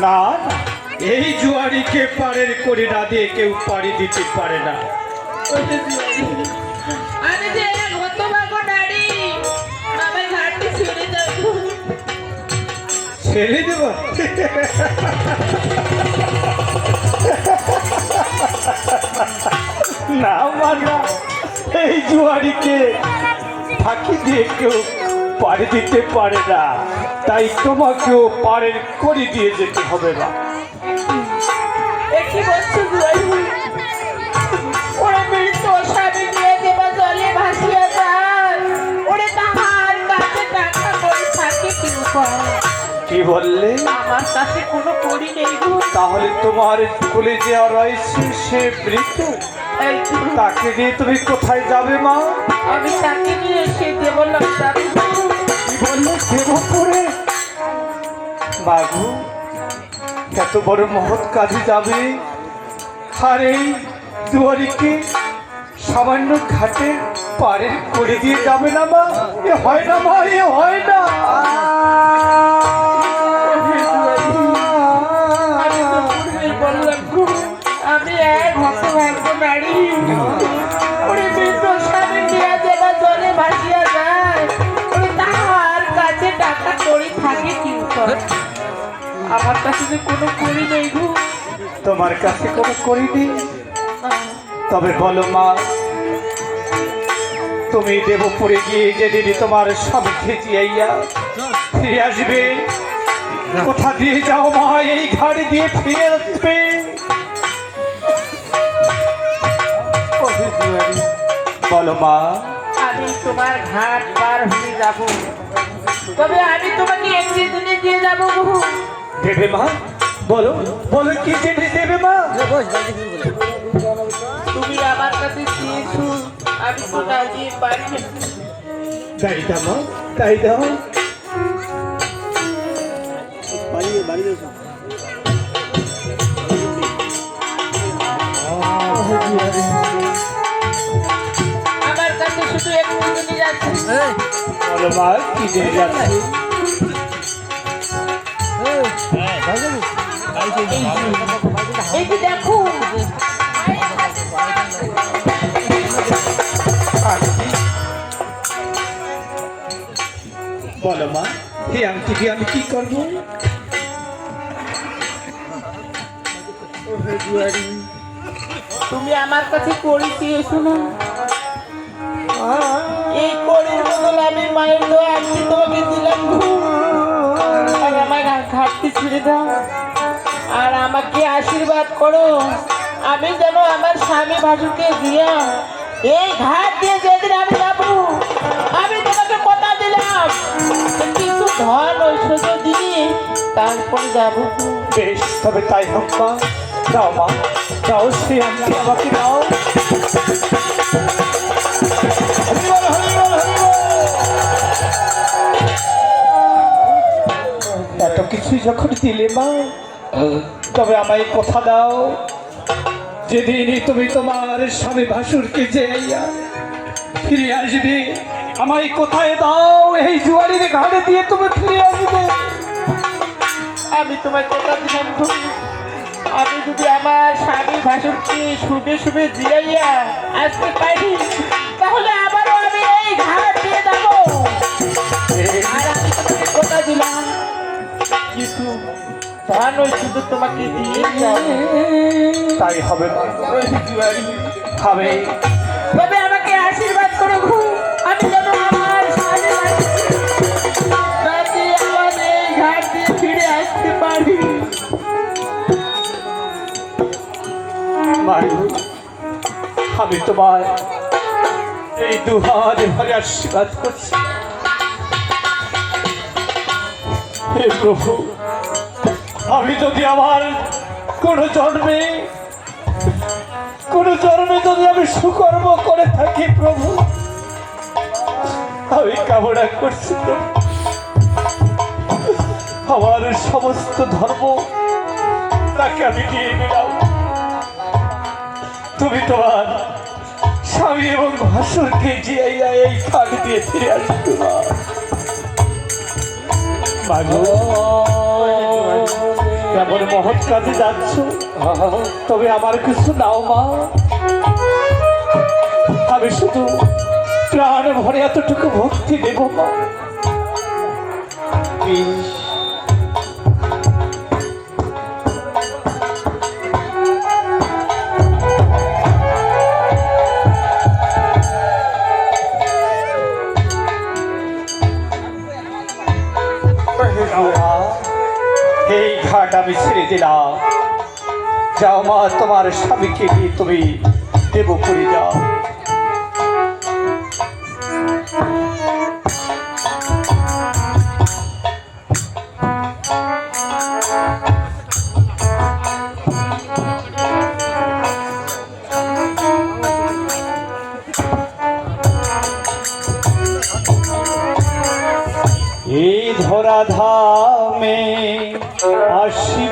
না, এই জুয়ারিকে পারের করে না দিয়ে কেউ পাড়ি দিতে পারে না। আমি যে হতভাগ্য নারী, আমার ঘাটটি ছেড়ে দাও। ছেড়ে দেব? না মানা, এই জুয়ারিকে ফাঁকি দিয়ে কেউ পাড়ি দিতে পারে না, তাই তোমাকেও পারের করে দিয়ে যেতে হবে না। কি বলছো জুয়ারি? ওরে মৃত স্বামী নিয়ে দেবা জলে ভাসিয়া যায়, ওরে তাহার কাছে টাকা করে থাকে কি উপায়? কি বললে? আমার কাছে কোনো করি নেই গো। তাহলে তোমার কোলে যে রয়েছে সে মৃত, তাকে নিয়ে তুমি কোথায় যাবে মা? আমি তাকে নিয়ে সে দেবলোক যাবো। কি বললে? দেবপুরে? বাবু, এত বড় মহৎ কাজে যাবে, আর এই দুয়ারিকে সামান্য ঘাটে পারে করে দিয়ে যাবে না মা? এ হয় না মা, এ হয় না। আমি এক হতভাগ্য নারী, ওরে মৃত স্বামী নিয়ে দেবা জলে ভাসিয়া যায়, ওরে তাহার কাছে টাকা করি থাকে কি উপায়? আমার কাছে যে কোনো করি নেই গো। তোমার কাছে কোনো করিনি? তবে বলো মা, তুমি দেবপুরে গিয়ে যেদিন তোমার স্বামীকে জিয়াইয়া ফিরে আসবে, কোথা দিয়ে যাও মা? এই ঘাড়ি দিয়ে ফিরে আসবে। বলো মা। আমি তোমার ঘাট পার হয়ে যাব, তবে আমি তোমাকে একটি দিনে দিয়ে যাবো বহু। দেবে মা? বলো বলো, কি জিনিস দেবে মা? তুমি আমার কাছে চেয়েছো, আমি তো না দিয়ে পারি না। তাই দাও মা, তাই দাও। আমার কাছে শুধু একটু জিনিস আছে। বলো মা, কি জিনিস আছে? এই যে দেখো, বলো মা, এই আংটি দিয়ে আমি কি করবো? তুমি আমার কাছে করি চেয়েছো না? এই করির বদলে আমি মায়ের দোয়া আজকে তোমাকে দিলাম গো। আর আমার ঘাটতি ছেড়ে দাও, আর আমাকে আশীর্বাদ করো, আমি যেন আমার স্বামী ভাসুরকে দিয়া এই ঘাট দিয়ে যেদিন আমি যাবো, আমি তোমাকে কথা দিলাম কিছু ধন ঐশ্বর্য দিয়ে তারপর যাবো। বেশ, তবে তাই হোক মা। দাও মা, দাও, সে আংটি আমাকে দাও। হরিবল, হরিবল, হরিবল। এত কিছুই যখন দিলে মা, তবে আমায় কথা দাও, যেদিনই তুমি তোমার স্বামী ভাসুরকে যাইয়া ফিরে আসবে, আমায় কোথায় দাও? এই জুয়ারির ঘাড়ে দিয়ে তুমি ফিরে আসবে। আমি তোমার কথা দিলাম গো, আমি যদি আমার স্বামী ভাসুরকে শুভে শুভে জিয়াইয়া আসতে পারি, তাহলে আবারও আমি এই ঘাট দিয়ে যাবো। আর আমি তোমাকে কথা দিলাম কিছু ধন ওই শুধু তোমাকে দিয়ে যাবো। তাই হবে মা, হবে। তবে আমাকে আশীর্বাদ করো গো, আমি যেন আমার স্বামী ভাসুরকে আমার এই ঘাট দিয়ে ফিরে আসতে পারি। মাই, আমি তোমার এই দুহাত ভরে আশীর্বাদ করছি। হে প্রভু, আমি যদি আমার কোন জন্মে যদি আমি সুকর্ম করে থাকি প্রভু, আমি কামনা করছি প্রভু, আমার সমস্ত ধর্ম তাকে আমি দিয়ে দিলাম। তুমি তোমার স্বামী এবং ভাসুরকে জিয়াইয়া এই খাট দিয়ে ফিরে আসবে মা। এমন মহৎ কাজে যাচ্ছ, তবে আমার কিছু নাও মা। আমি শুধু প্রাণ ভরে এতটুকু ভক্তি দেব মা। প্লিজ। এই ঘাট আমি ছেড়ে দিলাম। যাও মা, তোমার স্বামীকে নিয়ে তুমি দেবপুরী যাও। এই ধরাধামে আসি